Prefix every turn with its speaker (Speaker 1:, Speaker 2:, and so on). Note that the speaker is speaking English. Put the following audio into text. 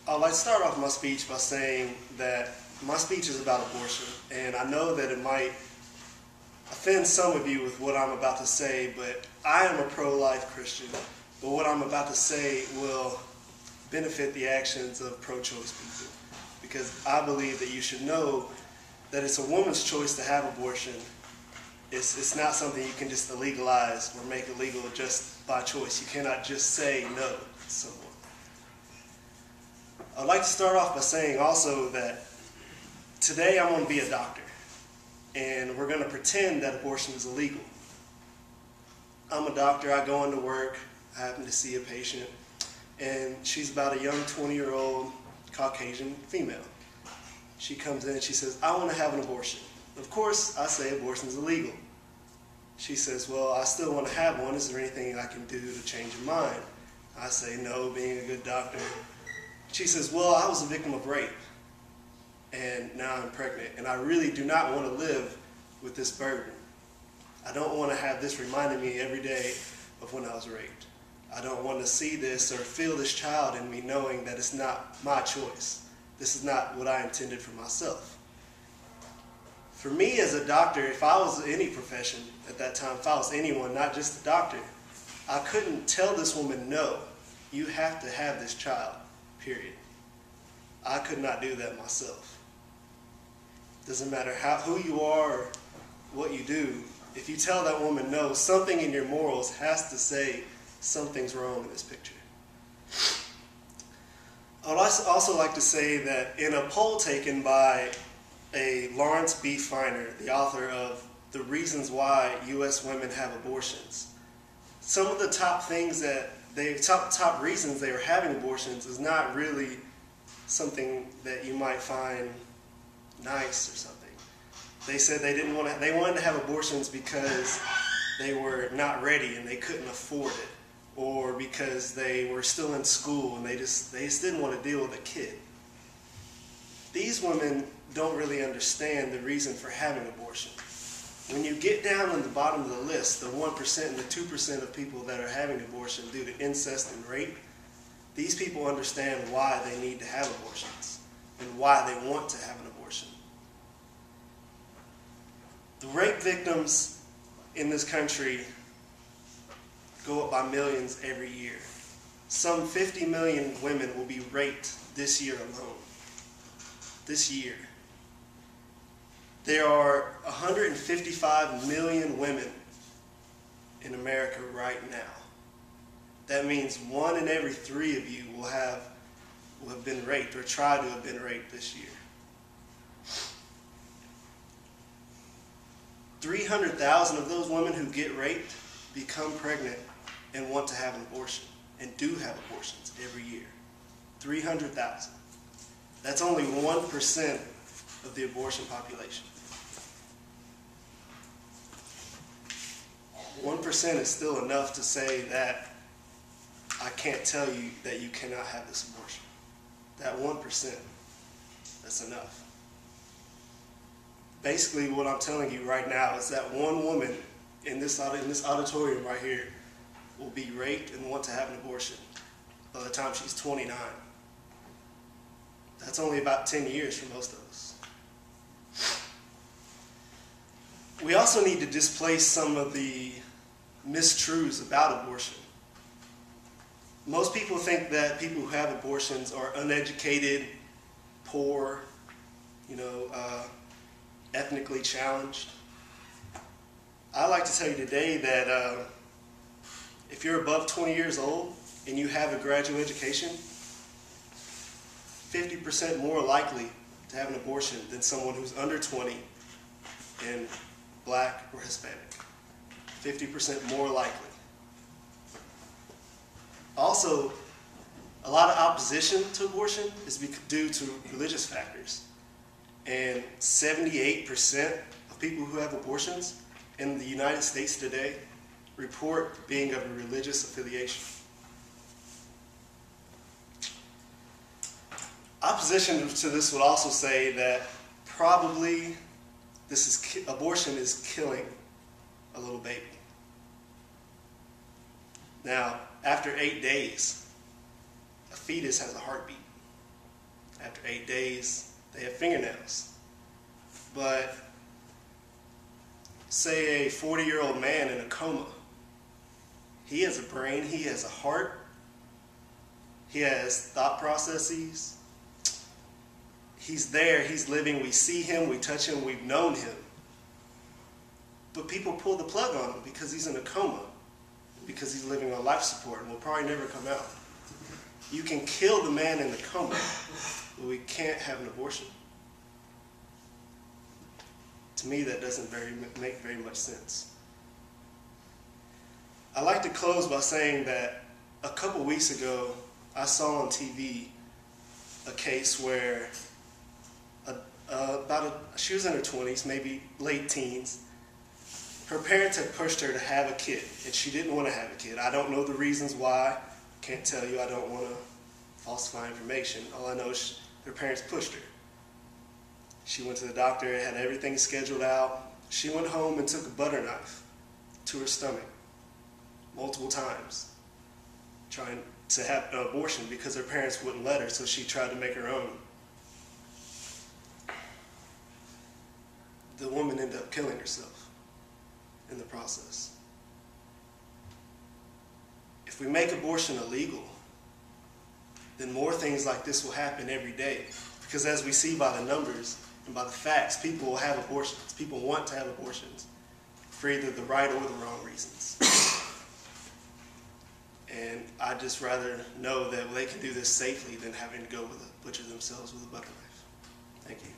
Speaker 1: I'd like to start off my speech by saying that my speech is about abortion, and I know that it might offend some of you with what I'm about to say, but I am a pro-life Christian, but what I'm about to say will benefit the actions of pro-choice people, because I believe that you should know that it's a woman's choice to have abortion. It's not something you can just illegalize or make illegal just by choice. You cannot just say no to someone. I'd like to start off by saying also that today I'm going to be a doctor, and we're going to pretend that abortion is illegal. I'm a doctor, I go into work, I happen to see a patient, and she's about a young 20-year-old Caucasian female. She comes in and she says, I want to have an abortion. Of course, I say abortion is illegal. She says, well, I still want to have one. Is there anything I can do to change your mind? I say, no, being a good doctor. She says, well, I was a victim of rape, and now I'm pregnant, and I really do not want to live with this burden. I don't want to have this reminding me every day of when I was raped. I don't want to see this or feel this child in me knowing that it's not my choice. This is not what I intended for myself. For me as a doctor, if I was any profession at that time, if I was anyone, not just a doctor, I couldn't tell this woman, no, you have to have this child, period. I could not do that myself. Doesn't matter who you are or what you do, if you tell that woman no, something in your morals has to say something's wrong in this picture. I would also like to say that in a poll taken by a Lawrence B. Feiner, the author of The Reasons Why U.S. Women Have Abortions, some of the top reasons they are having abortions is not really something that you might find nice or something. They said they wanted to have abortions because they were not ready and they couldn't afford it, or because they were still in school and they just didn't want to deal with a kid. These women don't really understand the reason for having abortion. When you get down on the bottom of the list, the 1% and the 2% of people that are having abortion due to incest and rape, these people understand why they need to have abortions and why they want to have an abortion. The rape victims in this country go up by millions every year. Some 50 million women will be raped this year alone. This year. There are 155 million women in America right now. That means 1 in every 3 of you will have been raped or tried to have been raped this year. 300,000 of those women who get raped become pregnant and want to have an abortion, and do have abortions every year. 300,000. That's only 1% of the abortion population. 1% is still enough to say that I can't tell you that you cannot have this abortion. That 1%, that's enough. Basically, what I'm telling you right now is that one woman in this auditorium right here will be raped and want to have an abortion by the time she's 29. That's only about 10 years for most of us. We also need to displace some of the mistruths about abortion. Most people think that people who have abortions are uneducated, poor, ethnically challenged. I'd like to tell you today that if you're above 20 years old and you have a graduate education, 50% more likely to have an abortion than someone who's under 20 and black or Hispanic. 50% more likely. Also, a lot of opposition to abortion is due to religious factors. And 78% of people who have abortions in the United States today report being of a religious affiliation. Opposition to this would also say that probably abortion is killing a little baby. Now, after 8 days, a fetus has a heartbeat. After 8 days, they have fingernails. But say a 40-year-old man in a coma, he has a brain, he has a heart, he has thought processes. He's there, he's living, we see him, we touch him, we've known him. But people pull the plug on him because he's in a coma, because he's living on life support and will probably never come out. You can kill the man in the coma, but we can't have an abortion. To me, that doesn't make very much sense. I like to close by saying that a couple weeks ago, I saw on TV a case where she was in her 20s, maybe late teens. Her parents had pushed her to have a kid, and she didn't want to have a kid. I don't know the reasons why. Can't tell you. I don't want to falsify information. All I know is her parents pushed her. She went to the doctor, had everything scheduled out. She went home and took a butter knife to her stomach multiple times, trying to have an abortion because her parents wouldn't let her, so she tried to make her own. The woman ended up killing herself in the process. If we make abortion illegal, then more things like this will happen every day. Because as we see by the numbers and by the facts, people will have abortions. People want to have abortions for either the right or the wrong reasons. And I'd just rather know that they can do this safely than having to go butcher themselves with a butter knife. Thank you.